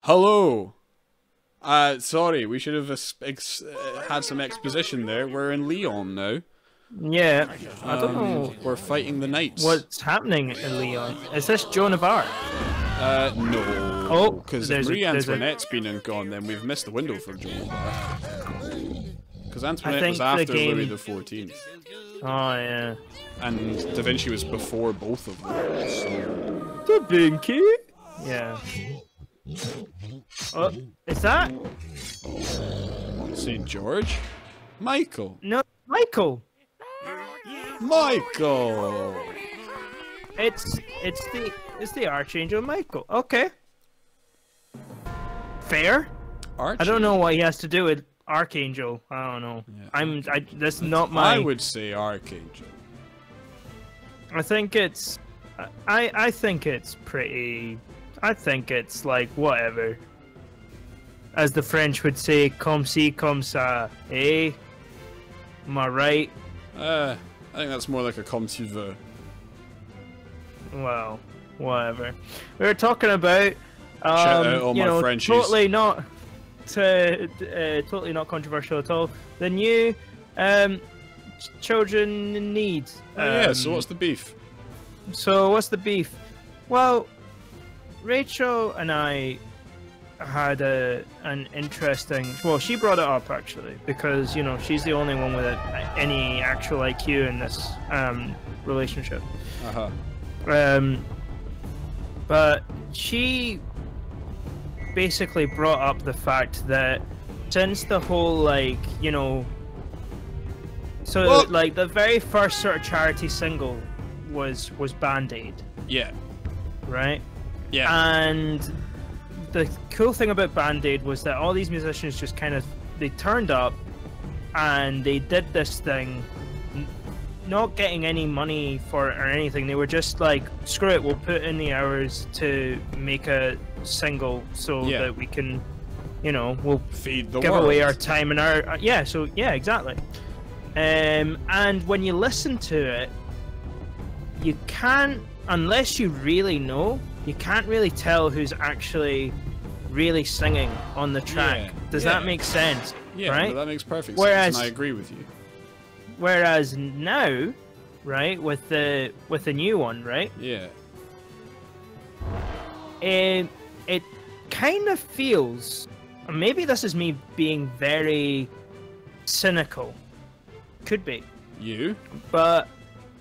Hello. Sorry, we should have had some exposition there. We're in Leon now. Yeah, I don't know. We're fighting the knights. What's happening in Leon? Is this Joan of Arc? No. Oh, because if Marie Antoinette's been and gone, then we've missed the window for Joan of Arc. Because Antoinette was after Louis XIV. Oh, yeah. And Da Vinci was before both of them, so... Da Vinci? Yeah. Oh, is that? St. George? Michael. No, Michael. Michael. It's the Archangel Michael. Okay. Fair. I don't know what he has to do with Archangel. I don't know. Yeah. That's not my. I would say Archangel. I think it's. I think it's pretty. I think it's like whatever. As the French would say, comme ci, comme ça, eh? Am I right? I think that's more like a comme tu veux. Well, whatever. We were talking about, shout out all you my know, Frenchies. totally not controversial at all. The new children in need. Yeah. So what's the beef? So what's the beef? Well, Rachel and I had an interesting. Well, she brought it up actually because you know she's the only one with any actual IQ in this relationship. But she basically brought up the fact that since the whole like you know, so like the very first sort of charity single was Band-Aid. Yeah. Right. Yeah. And the cool thing about Band-Aid was that all these musicians just kind of they turned up and they did this thing, not getting any money for it or anything. They were just like, screw it, we'll put in the hours to make a single so that we can, you know, we'll feed the give world. away our time and our exactly. And when you listen to it, you can't, unless you really know, you can't really tell who's actually really singing on the track. Does that make sense? Yeah, right? No, that makes perfect sense, and I agree with you. Whereas now, right, with the new one, right? Yeah. It kind of feels, maybe this is me being very cynical. Could be. You? But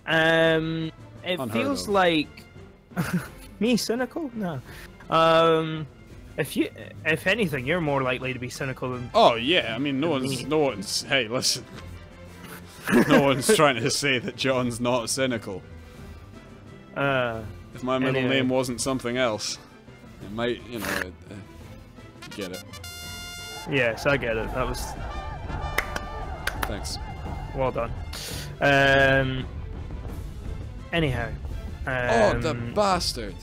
it feels like me cynical? No. If anything, you're more likely to be cynical than. Oh yeah, I mean, no one's. Hey, listen. No one's trying to say that John's not cynical. If my middle name wasn't something else, it might, you know, get it. Yes, I get it. That was. Thanks. Well done. Anyhow. Oh, the bastard!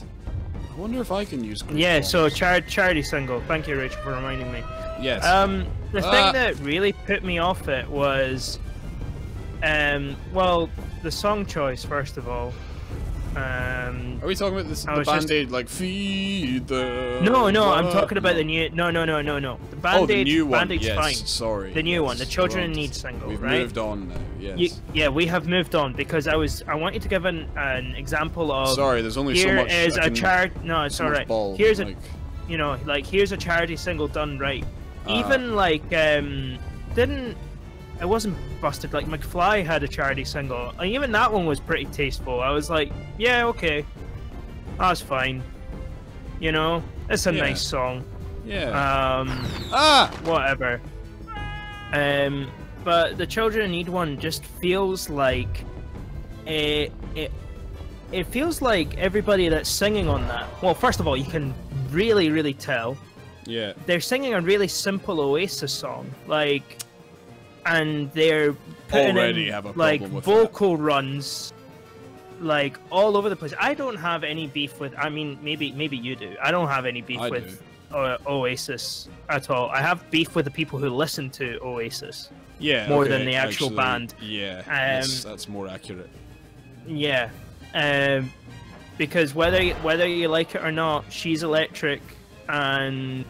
I wonder if I can use. Yeah, so charity single. Thank you, Rachel, for reminding me. Yes. The thing that really put me off it was, well, the song choice first of all. Are we talking about the Band-Aid like feed the? No, I'm talking about the new. No. The Band-Aid. The new one. Band-Aid's yes, fine. Sorry. The new one, the Children in Need single. We've right? moved on now. Yes. Yeah, we have moved on because I wanted to give an example of. Sorry, there's only so much. Here is a charity. No, it's all right. Here's like... you know, like here's a charity single done right. Even like it wasn't busted. Like McFly had a charity single, and even that one was pretty tasteful. I was like, yeah, okay, that's fine. You know, it's a nice song. Yeah. Whatever. But the Children in Need one just feels like it feels like everybody that's singing on that. Well, first of all, you can really tell. Yeah. They're singing a really simple Oasis song, like, and they're putting in like vocal runs, like all over the place. I don't have any beef with. I mean, maybe you do. I don't have any beef with Oasis at all. I have beef with the people who listen to Oasis. Yeah. More than the actual band. Yeah. That's more accurate. Yeah. Because whether you like it or not, She's Electric and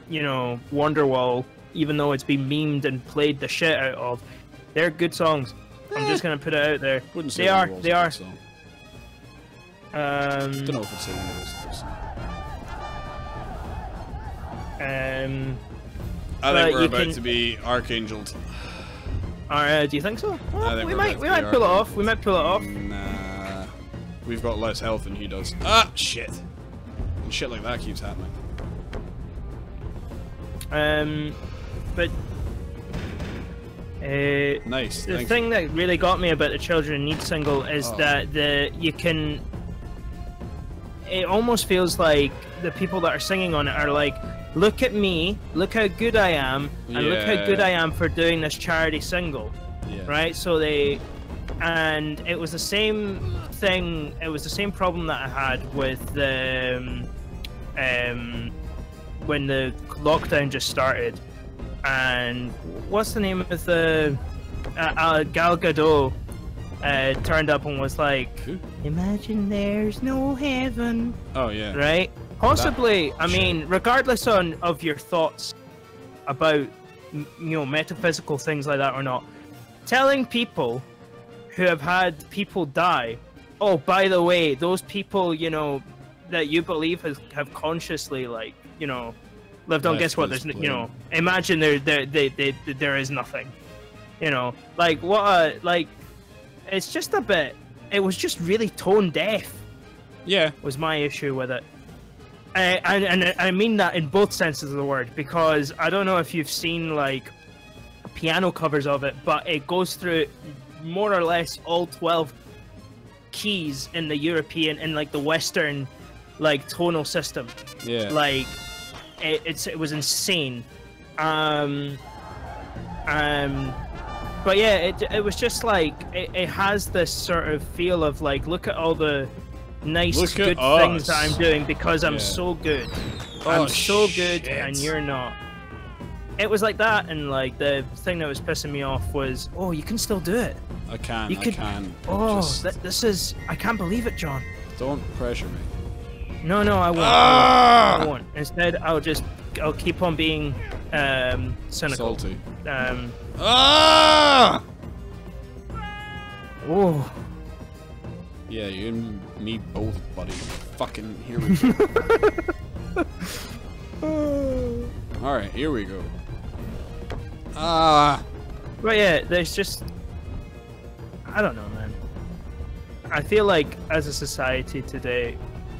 you know, Wonderwall, even though it's been memed and played the shit out of, they're good songs. I'm just gonna put it out there. Wouldn't say they are. Wonderwall's They a are. good song. Don't know if I'd say Wonderwall's a good song. I think we're about to be archangeled. Do you think so? Well, we might pull it off. We might pull it off. Nah, we've got less health than he does. Ah, shit! And shit like that keeps happening. But nice. The thing that really got me about the Children in Need single is that you can. It almost feels like the people that are singing on it are like, look at me, look how good I am, and look how good I am for doing this charity single. Yeah. Right? So and it was the same thing, it was the same problem that I had with the, when the lockdown just started. And what's the name of the, Gal Gadot turned up and was like, imagine there's no heaven. Oh, yeah. Right? Possibly, I mean, regardless of your thoughts about, you know, metaphysical things like that or not, telling people who have had people die, oh, by the way, those people, you know, that you believe have consciously, like, you know, lived on, guess what, there's, you know, imagine there is nothing. You know, like, like, it's just a bit, it was just really tone deaf. Yeah. Was my issue with it. And I mean that in both senses of the word, because I don't know if you've seen like piano covers of it, but it goes through more or less all 12 keys in the European, in like the Western, like tonal system. Yeah. Like it was insane. But yeah, it was just like it has this sort of feel of like, look at all the nice good things that I'm doing because I'm so good. I'm so good and you're not. It was like that, and like the thing that was pissing me off was, oh, you can still do it. I can. I can. Oh, this is. I can't believe it, John. Don't pressure me. No, I won't. I won't. Instead, I'll keep on being cynical. Salty. Oh. Yeah, you and me both, buddy. Fucking here we go. Alright, here we go. But yeah, there's just, I don't know, man. I feel like as a society today,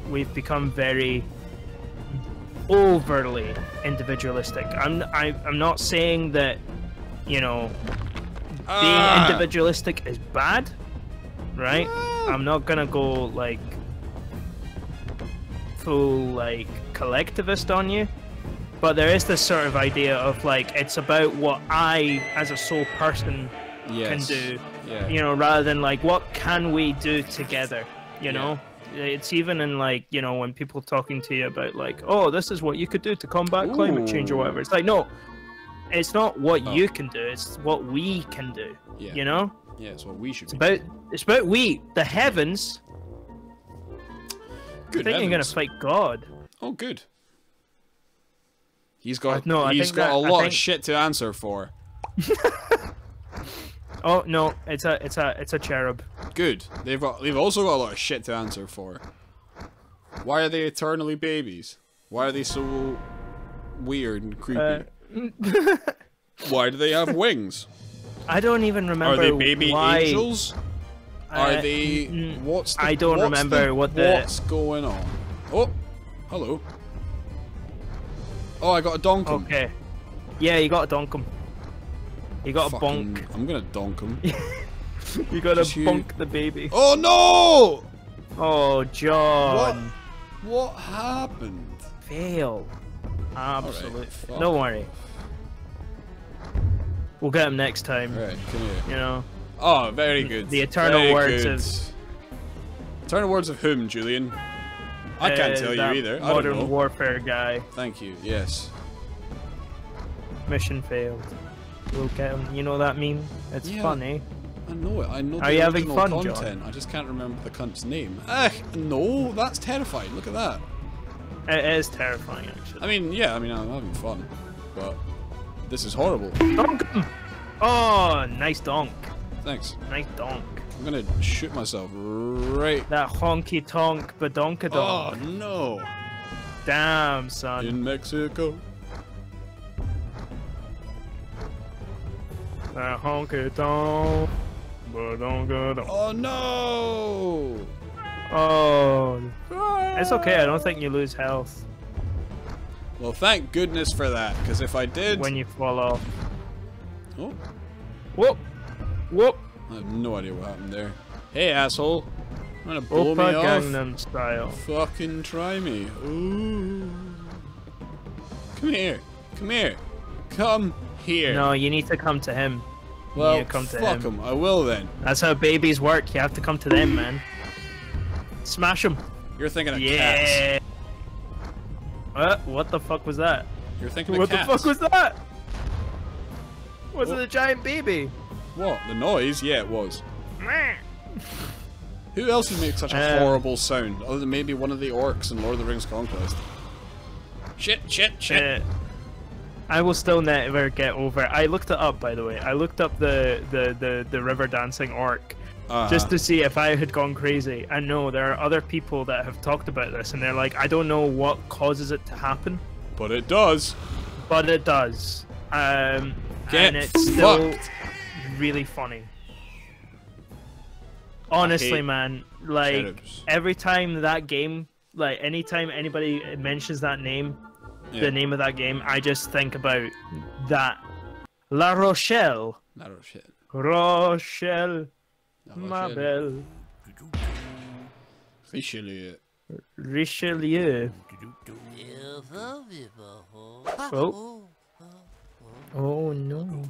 we've become very overly individualistic. I'm not saying that, you know, being individualistic is bad, right? I'm not gonna go like full like collectivist on you, but there is this sort of idea of like, it's about what I as a sole person can do, you know, rather than like what can we do together, you know. It's even in like, you know, when people talking to you about like, oh, this is what you could do to combat climate change or whatever, it's like, no, it's not what you can do, it's what we can do, you know. Yeah, it's what we should be doing. It's about we, the heavens. Good. I think you're gonna fight God. Oh, good. He's got a lot of shit to answer for. Oh no, it's a cherub. Good. They've also got a lot of shit to answer for. Why are they eternally babies? Why are they so weird and creepy? Why do they have wings? I don't even remember. Are they baby angels? Are they? What's going on? Oh, hello. Oh, I got a donkum. Okay. Yeah, you got a donkum. You got a bonk. I'm gonna donk him. You gotta bonk the baby. Oh no! Oh, John. What happened? Fail. Absolutely. Right, don't worry. We'll get him next time. Right, come here. You know. Oh, very good. The eternal words of. Eternal words of whom, Julian? I can't tell you either. Modern Warfare guy. Thank you. Yes. Mission failed. We'll get him. You know that meme? It's funny. I know it. I know. Are you having fun, content. John? I just can't remember the cunt's name. No, that's terrifying. Look at that. It is terrifying, actually. I mean, yeah, I'm having fun, but this is horrible. Donk him! Oh, nice donk. Thanks. Nice donk. I'm gonna shoot myself right. That honky tonk badonkadonk. Oh no! Damn, son. In Mexico. That honky tonk badonkadonk. Oh no! Oh. It's okay, I don't think you lose health. Well, thank goodness for that, because if I did... When you fall off. Oh. Whoop! Whoop! I have no idea what happened there. Hey, asshole. I'm gonna blow Oppa me off. Gangnam Style. Fucking try me. Ooh. Come here. Come here. Come here. No, you need to come to him. Well, you come to fuck him. him. I will then. That's how babies work. You have to come to them, man. Smash them. You're thinking of Yeah. cats. What the fuck was that? You're thinking of What cats. the fuck was that? Was What? it a giant baby? What? The noise? Yeah, it was. Who else would make such a horrible sound, other than maybe one of the orcs in Lord of the Rings Conquest? Shit, shit, shit. I will still never get over. I looked it up, by the way. I looked up the river dancing orc. Just to see if I had gone crazy. And no, there are other people that have talked about this, and they're like, I don't know what causes it to happen, But it does. but it does. Get and it's still fucked. really funny. Honestly, man, like Cherubs. every time that game, like anytime anybody mentions that name, Yeah. the name of that game, I just think about that. La Rochelle. Not a shit. Rochelle. La Ma Rochelle. belle. Richelieu. Richelieu. Oh. Oh no.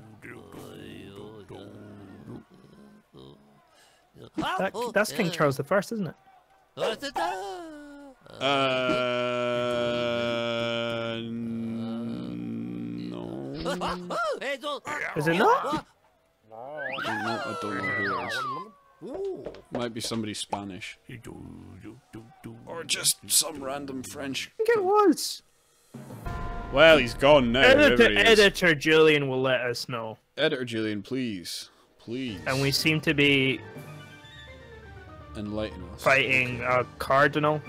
That's King Charles I, isn't it? No. Is it not? I don't know who it is. Might be somebody Spanish. Or just some random French. I think it was. Well, he's gone now. whoever he is. Editor Julian will let us know. Editor Julian, please. Please. And we seem to be enlighten us. fighting a cardinal,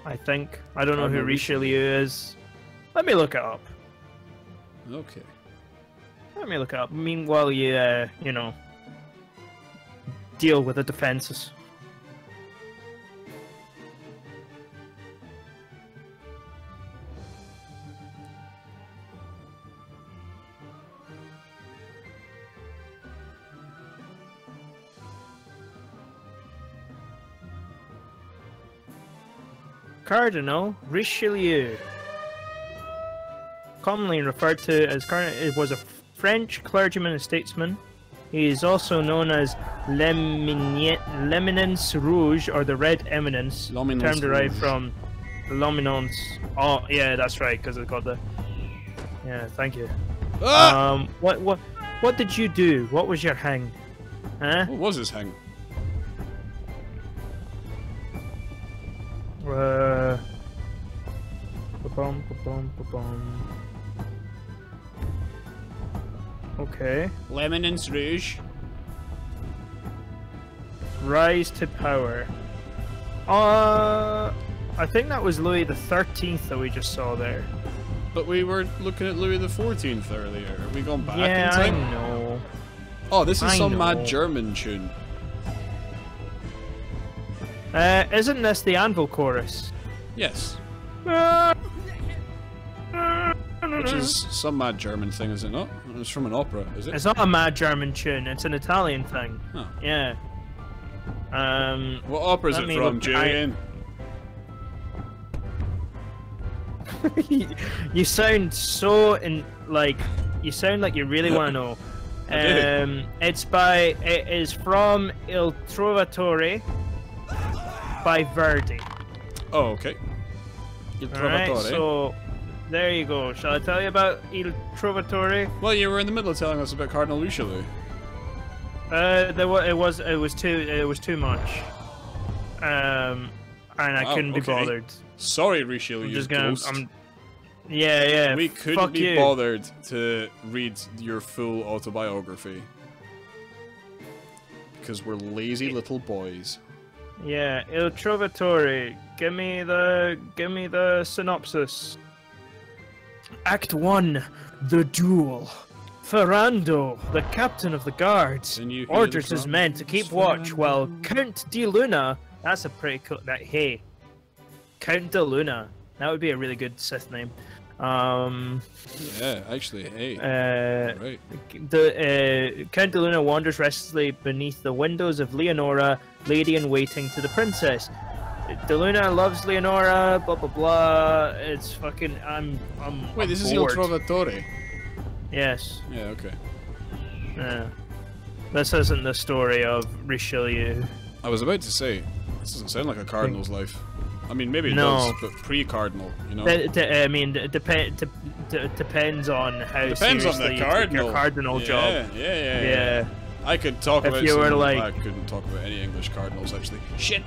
I think. I don't know who Cardinal Richelieu is. Let me look it up. Okay. Let me look it up. Meanwhile, you, you know, deal with the defenses. Cardinal Richelieu, commonly referred to as it was a French clergyman and statesman. He is also known as l'Eminence Rouge, or the Red Eminence, term derived from l'Eminence. Oh, yeah, that's right, because it's got the. Yeah, thank you. Ah! What did you do? What was your hang? Huh? What was his hang? Okay. L'Eminence Rouge. Rise to power. I think that was Louis the 13th that we just saw there. But we were looking at Louis the 14th earlier. Are we going back Yeah, in time? I know. Oh, this is I some know. mad German tune. Isn't this the Anvil chorus? Yes. Which is some mad German thing, is it not? It's from an opera, is it? It's not a mad German tune. It's an Italian thing. Oh. Yeah. What opera is let it me from, look- Julian? You sound so you sound like you really want to know. I do. It is from Il Trovatore by Verdi. Oh, okay. Il Alright, Trovatore. so there you go. Shall I tell you about Il Trovatore? Well, you were in the middle of telling us about Cardinal Richelieu. It was too much. And I Wow, couldn't be okay. bothered. Sorry, Richelieu, just ghost. Yeah. We couldn't fuck be you. bothered to read your full autobiography. Because we're lazy little boys. Yeah, Il Trovatore. Give me the synopsis. Act 1, the duel. Ferrando, the captain of the guards, orders his men to keep watch while Count Luna. That's a pretty cool. Hey, Count Luna. That would be a really good Sith name. Yeah, actually, hey. Right. Count Luna wanders restlessly beneath the windows of Leonora, lady in waiting to the princess. Luna loves Leonora, blah blah blah. It's fucking. Wait, this is Il bored. Trovatore. Yes. Yeah, okay. Yeah. This isn't the story of Richelieu. I was about to say, this doesn't sound like a cardinal's life. I mean, maybe it No. does, but pre-cardinal, you know? I mean, it depends on how Depends on seriously the you take cardinal. your cardinal job. Yeah. I could talk If about you were some, like- I couldn't talk about any English cardinals, actually. Shit!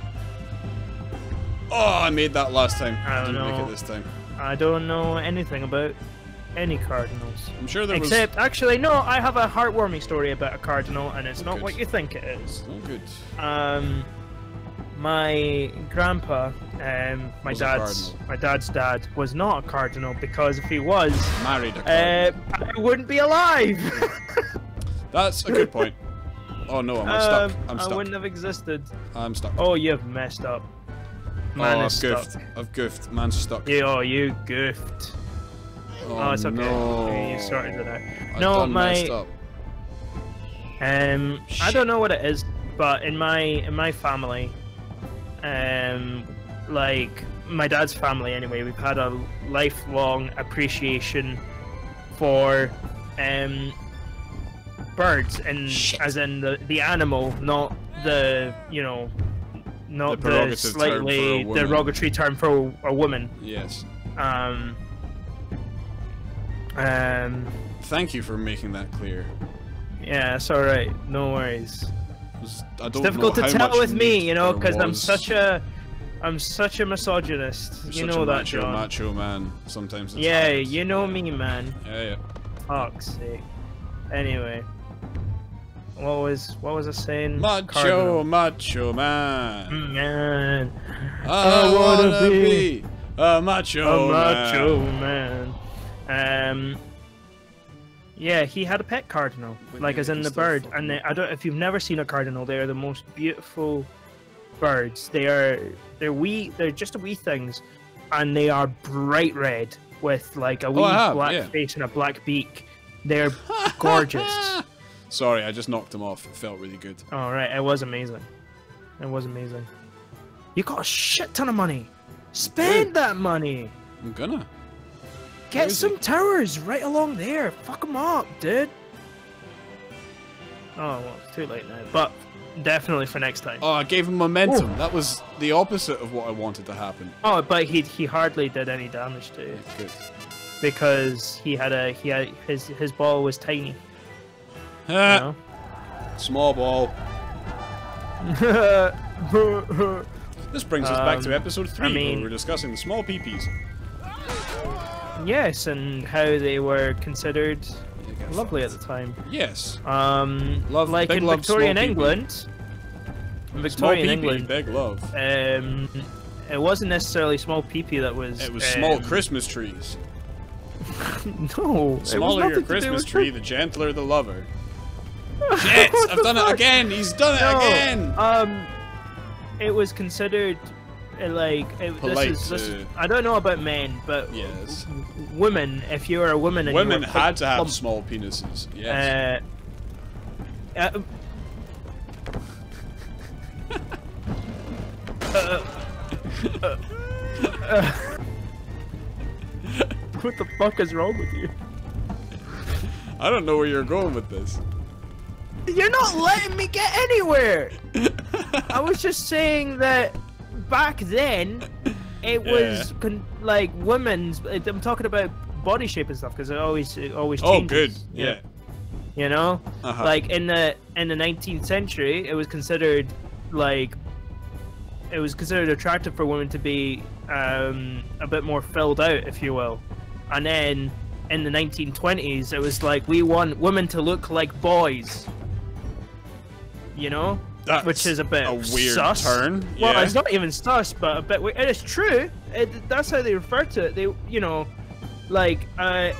Oh, I made that last time. I didn't make it this time. I don't know anything about any cardinals. I'm sure there Except, actually, no, I have a heartwarming story about a cardinal, and it's not good. what you think it is. was... Oh, good. My grandpa, my Was a dad's dad, was not a cardinal, because if he was, Married a cardinal. I wouldn't be alive. That's a good point. Oh no, I'm stuck. I'm stuck. I wouldn't have existed. I'm stuck. Oh, you've messed up. Man oh, is I've stuck. I've goofed. Man's stuck. You goofed. Oh, it's okay. No. You sorted it out. I've No, done messed up. I don't know what it is, but in my family, like my dad's family anyway, we've had a lifelong appreciation for birds, and as in the animal, not the not the slightly derogatory term for a woman. Yes. Thank you for making that clear. Yeah, it's alright. No worries. It's difficult to tell with me, because I'm such a misogynist. You're you such know a that, John. macho man. Sometimes. It's Yeah, hard. you know me, man. Yeah. Fuck's sake. Anyway, what was I saying? Macho man. Man, I wanna be a macho man. Yeah, he had a pet cardinal, like as in the bird. And I don't. If you've never seen a cardinal, they are the most beautiful birds. They're wee. They're just wee things, and they are bright red with like a wee black face and a black beak. They're gorgeous. Sorry, I just knocked him off. It felt really good. All right, it was amazing. It was amazing. You got a shit ton of money. Spend that money. I'm gonna. Get some towers right along there. Fuck them up, dude. Oh, well, it's too late now. But definitely for next time. Oh, I gave him momentum. Ooh. That was the opposite of what I wanted to happen. Oh, but he hardly did any damage to you. Good. Because his ball was tiny. You know? Small ball. This brings us back to episode 3, where we're discussing the small peepees. Yes, and how they were considered lovely at the time. Yes. Like in Victorian England. In Victorian England, big love. It wasn't necessarily small peepee that was. It was small Christmas trees. No. The smaller your Christmas tree, the gentler the lover. Shit! I've done it again! He's done it again! It was considered polite. I don't know about men, but yes, women. If you were a woman, and women you were had to have small penises. Yes. What the fuck is wrong with you? I don't know where you're going with this. You're not letting me get anywhere! I was just saying that back then, it was like women's. I'm talking about body shape and stuff because it always changes. Oh, good. Yeah. You know, like in the 19th century, it was considered attractive for women to be a bit more filled out, if you will. And then in the 1920s, it was like, we want women to look like boys. You know? That's which is a bit weird sus. turn. Well, Yeah. it's not even sus, but a bit weird. And it's true. That's how they refer to it. They, you know, like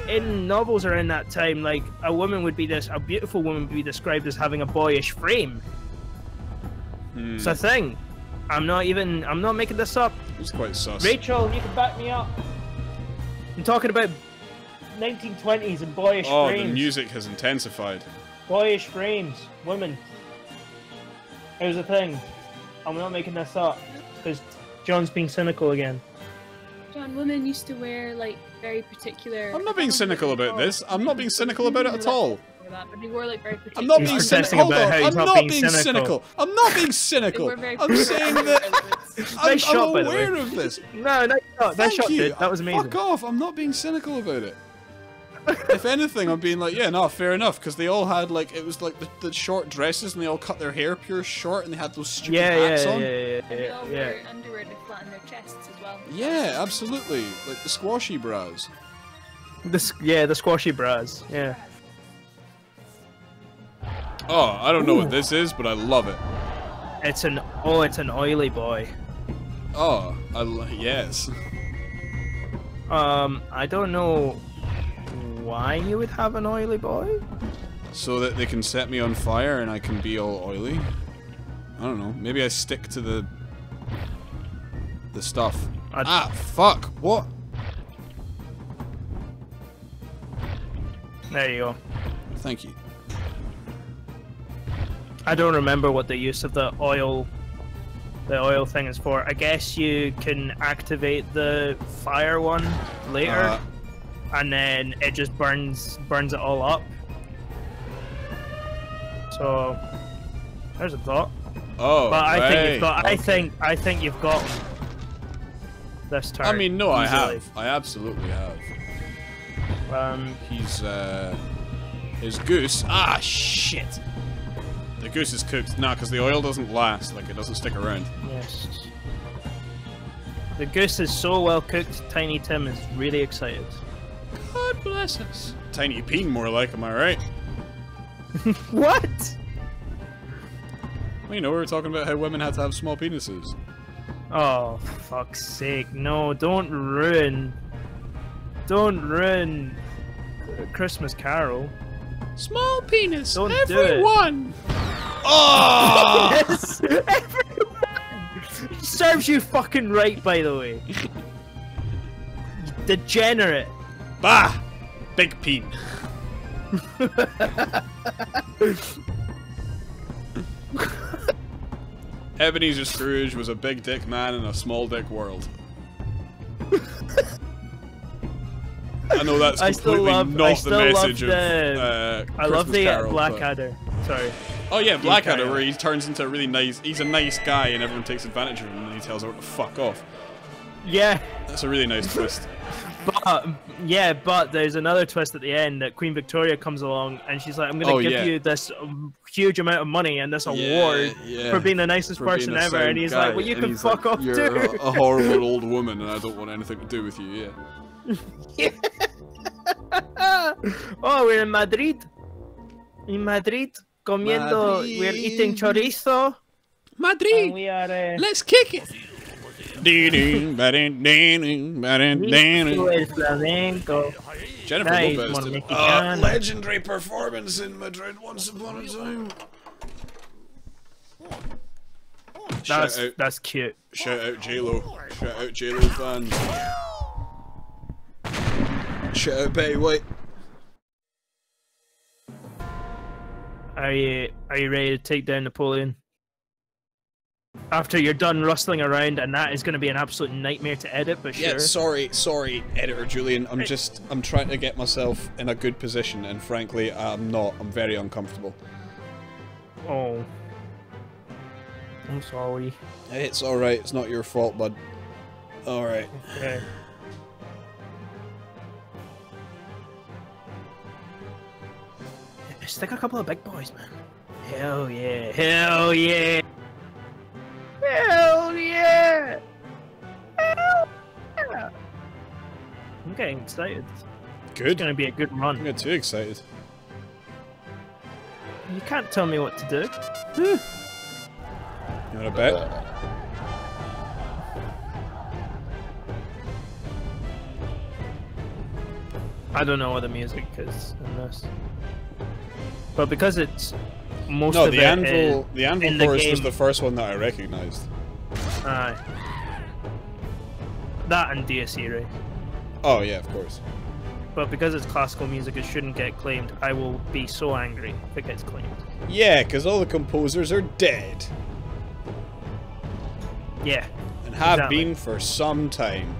in novels around that time, like a beautiful woman would be described as having a boyish frame. It's a thing. I'm not making this up. It's quite sus. Rachel, you can back me up. I'm talking about 1920s and boyish frames. Oh, the music has intensified. Boyish frames, women. It was a thing. I'm not making this up because John's being cynical again. John, women used to wear like very particular. I'm not being cynical about this. I'm not being cynical about it at all. But they wore like very particular. I'm not being cynical. Hold on. I'm not being cynical. I'm not being cynical. I'm saying that I'm aware of this. No, nice shot. Nice shot, dude. That was amazing. Fuck off. I'm not being cynical about it. If anything, I'm being like, yeah, no, fair enough, because they all had like, it was like the short dresses, and they all cut their hair pure short, and they had those stupid hats on. And they all wear underwear to flatten their chests as well. Yeah, absolutely, like the squashy bras. The squashy bras. Yeah. Oh, I don't know what this is, but I love it. It's an oily boy. Oh, yes. I don't know why you would have an oily boy. So that they can set me on fire and I can be all oily. I don't know. Maybe I stick to the stuff. Fuck! What? There you go. Thank you. I don't remember what the use of the oil thing is for. I guess you can activate the fire one later, and then it just burns it all up. So there's a thought. Oh, but I think right. you've got. I think you've got this turn. I mean, no, easily. I have. I absolutely have. He's his goose. Ah, shit. The goose is cooked. Nah, because the oil doesn't last. Like, it doesn't stick around. Yes. The goose is so well cooked, Tiny Tim is really excited. God bless us. Tiny Peen, more like, am I right? What? Well, you know, we were talking about how women had to have small penises. Oh, for fuck's sake. No, don't ruin Christmas Carol. Small penis, don't everyone! Do it. Oh! Yes, everyone! Serves you fucking right, by the way. You degenerate. Bah! Big peen. Ebenezer Scrooge was a big dick man in a small dick world. I know that's completely not the message of I love the Carol, Blackadder. Sorry. Oh yeah, Blackadder, where he turns into a really nice... He's a nice guy and everyone takes advantage of him and he tells everyone to fuck off. Yeah. That's a really nice twist. But there's another twist at the end that Queen Victoria comes along and she's like, I'm going to give you this huge amount of money and this award for being the nicest person ever. And he's like, well, you can fuck off too. You're a horrible old woman and I don't want anything to do with you, yeah. Oh, we're in Madrid. In Madrid, comiendo, we're eating chorizo. Madrid, and we are, let's kick it. Jennifer nice, Lopez did a legendary performance in Madrid once upon a time. That's cute. Shout out J-Lo. Shout out J-Lo fans. Shout out Betty White. Are you ready to take down Napoleon? After you're done rustling around, and that is going to be an absolute nightmare to edit, but sure. Yeah, sorry, editor Julian. I'm trying to get myself in a good position, and frankly, I'm not. I'm very uncomfortable. Oh. I'm sorry. It's alright, it's not your fault, bud. Alright. Okay. Stick a couple of big boys, man. Hell yeah. Hell yeah. Hell yeah. Hell I'm getting excited. Good. It's gonna be a good Don't run. get too excited. You can't tell me what to do. You want to bet? I don't know what the music is in this, but because it's most No, of the it anvil. The anvil in the chorus was game. the first one that I recognized. Aye. That and Dies Irae. Oh yeah, of course. But because it's classical music, it shouldn't get claimed. I will be so angry if it gets claimed. Yeah, because all the composers are dead Yeah, and have exactly. been for some time.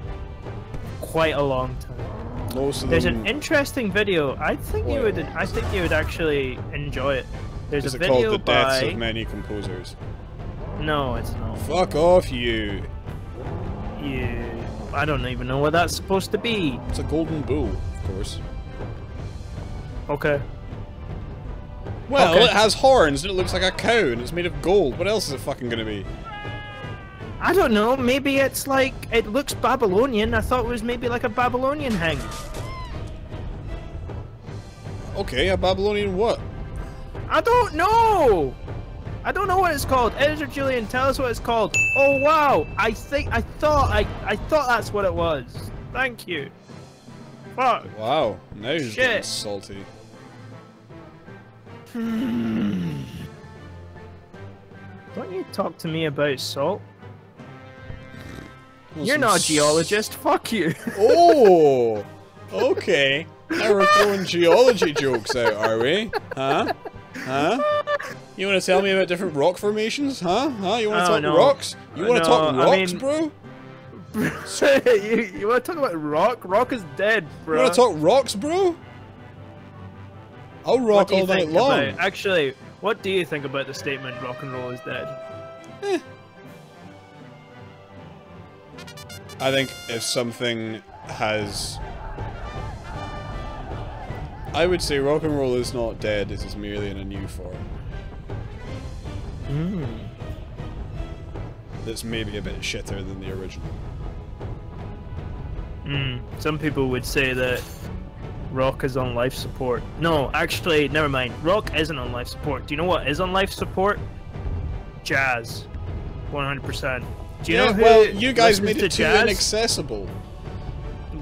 Quite a long time. Most of There's them. an interesting video. I think you would. I think you would actually enjoy it. There's Is a it called video The Deaths by. of Many Composers? No, it's not. Fuck off, you. You. I don't even know what that's supposed to be. It's a golden bull, of course. Okay. Well, Okay. it has horns and it looks like a cow and it's made of gold. What else is it fucking gonna be? I don't know. Maybe it's like it looks Babylonian. I thought it was maybe like a Babylonian thing. Okay, a Babylonian what? I don't know. I don't know what it's called. Editor Julian, tell us what it's called. Oh wow! I thought that's what it was. Thank you. Fuck. Wow, now you're Shit. getting salty. Don't you talk to me about salt? Well, You're some not a geologist. Fuck you. Oh! Okay. Now we're throwing geology jokes out, are we? Huh? Huh? You want to tell me about different rock formations? Huh? Huh? You want to Oh, talk no. rocks? You want to talk No, I rocks, mean- bro? you want to talk about rock? Rock is dead, bro. You want to talk rocks, bro? I'll What rock do you all night think long. about, actually, what do you think about the statement rock and roll is dead? I think if something has... I would say rock and roll is not dead, it is merely in a new form. That's maybe a bit shitter than the original. Some people would say that rock is on life support. No, actually, never mind. Rock isn't on life support. Do you know what is on life support? Jazz. 100%. Do you know who well, you guys listens made to it too jazz? inaccessible.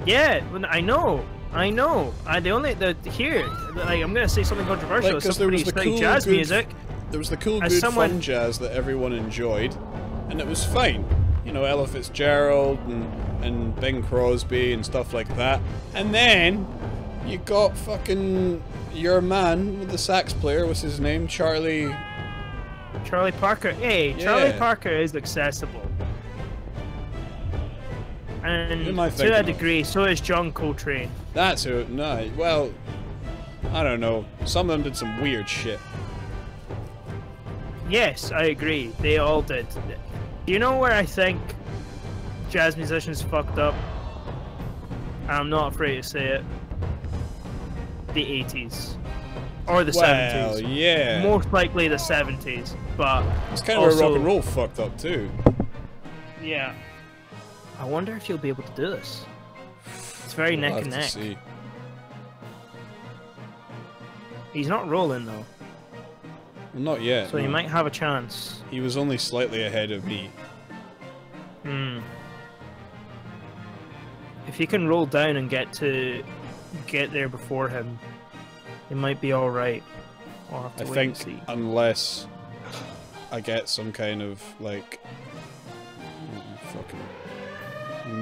Yeah, I know. Here, like, I'm gonna say something controversial. Like, As 'cause there was somebody the studying cool, jazz good, music, there was the cool, As good, someone- fun jazz that everyone enjoyed, and it was fine. You know, Ella Fitzgerald and Bing Crosby and stuff like that. And then you got fucking your man, the sax player, what's his name? Charlie Parker. Hey, Yeah. Charlie Parker is accessible. And Who am I to thinking a of? degree, so is John Coltrane. That's who. No, well, I don't know. Some of them did some weird shit. Yes, I agree. They all did. Do you know where I think jazz musicians fucked up? I'm not afraid to say it. The 80s. Or the Well, 70s. yeah. Most likely the 70s. But It's kind of where rock and roll fucked up too. yeah. I wonder if you'll be able to do this. It's very We'll neck have and to neck. see. He's not rolling though, Well, not yet. so no. he might have a chance. He was only slightly ahead of me. If he can roll down and get there before him, he might be all right. We'll have to I wait think and see. unless I get some kind of like fucking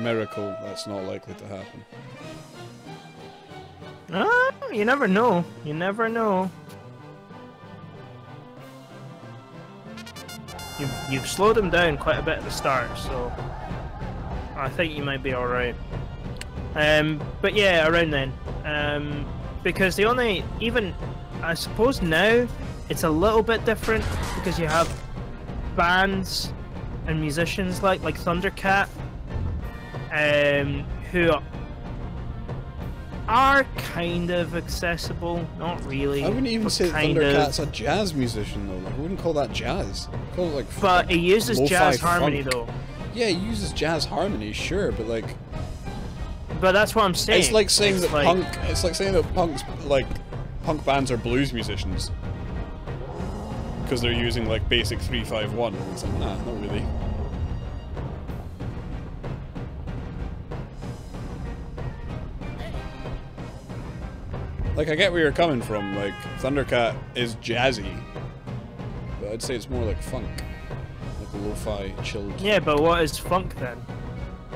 miracle, that's not likely to happen. Ah, you never know. You never know. You've slowed him down quite a bit at the start, so I think you might be all right. But yeah, around then. Because the only I suppose now it's a little bit different because you have bands and musicians like Thundercat, who are kind of accessible, not really. I wouldn't even but say kind Thundercat's of. a jazz musician though. Like, I wouldn't call that jazz. I'd call it like. But he uses lo-fi jazz harmony funk. though. Yeah, he uses jazz harmony, sure, but like, But that's what I'm saying. It's like saying It's that like- punk. It's like saying that punk bands are blues musicians because they're using like basic 3-5-1. It's like, nah, not really. Like, I get where you're coming from. Like, Thundercat is jazzy, but I'd say it's more like funk, like lo-fi, chilled. Yeah, but what is funk then?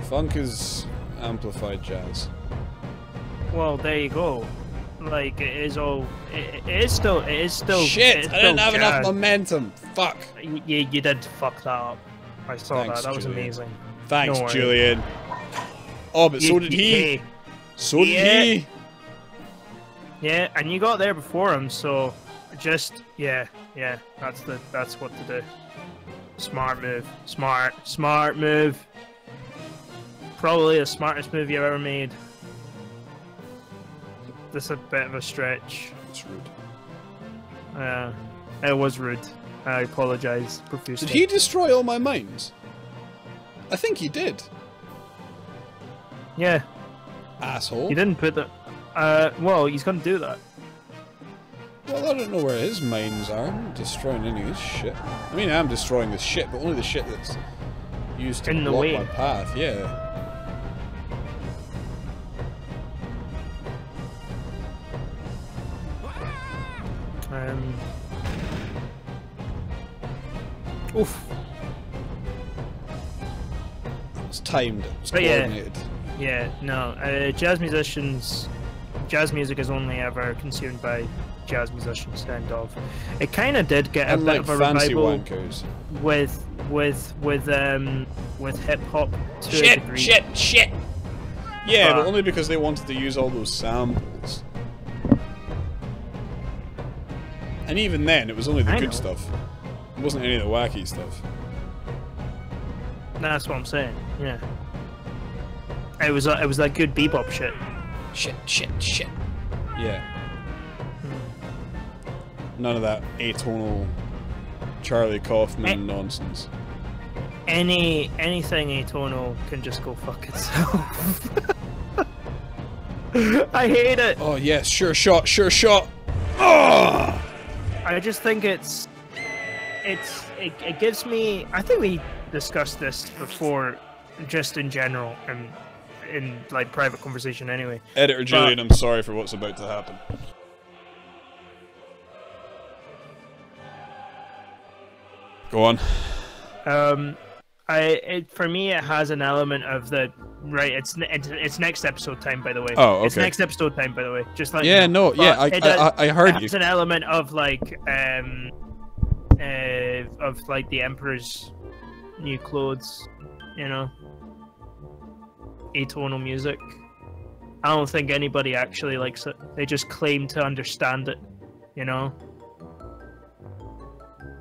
Funk is amplified jazz. Well, there you go. Like it is all. It is still. Shit! It's I didn't still have enough jazz. momentum. Fuck. You did fuck that up. I saw Thanks, that. That was Julian. amazing. Thanks, No worries. Julian. Oh, but so did he. Hey, So did he. yeah, and you got there before him, so just yeah. That's what to do. Smart move. Smart move. Probably the smartest move you've ever made. This is a bit of a stretch. It's rude. It was rude. I apologize profusely. Did he destroy all my mines? I think he did. Yeah, Asshole. he didn't put the. Well, he's gonna do that. Well, I don't know where his mines are. I'm not destroying any of his shit. I mean, I am destroying this shit, but only the shit that's used to In the block way. my path. Yeah. Oof. It was timed. It was But yeah. coordinated. Yeah, no. Jazz music is only ever consumed by jazz musicians, kind of. It kind of did get a bit Unlike of a fancy revival wankers. with hip hop to a Shit! degree. Shit! Yeah, but But- only because they wanted to use all those samples. And even then, it was only the I good know. stuff. It wasn't any of the wacky stuff. That's what I'm saying. Yeah. It was that good bebop shit. Shit. Yeah. None of that atonal Charlie Kaufman nonsense. Anything atonal can just go fuck itself. I hate it. Oh yes, sure shot. Oh! I just think it gives me. I think we discussed this before, just in general and in like private conversation anyway. Editor Julian, I'm sorry for what's about to happen. Go on. For me, it has an element of the right. It's next episode time, by the way. Oh, okay. It's next episode time, by the way. Just like Yeah, no, yeah, I heard you. It's an element of like of like the Emperor's New Clothes, you know, atonal music. I don't think anybody actually likes it. They just claim to understand it, you know.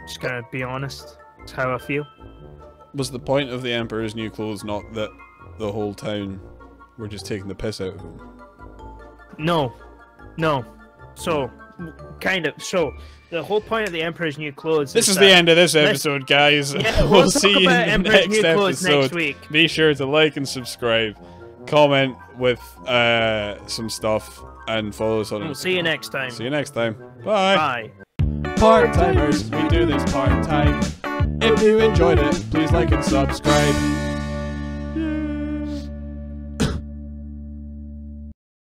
Just gonna be honest. That's how I feel. Was the point of the Emperor's New Clothes not that the whole town were just taking the piss out of him? No. So, kind of. So, the whole point of the Emperor's New Clothes. This is that the end of this episode, guys. Yeah, we'll talk see you about in the Emperor's next New Clothes episode. next week. Be sure to like and subscribe, comment with some stuff, and follow us on We'll Instagram. see you next time. See you next time. Bye. Bye. Part-timers, we do this part-time. If you enjoyed it, please like and subscribe.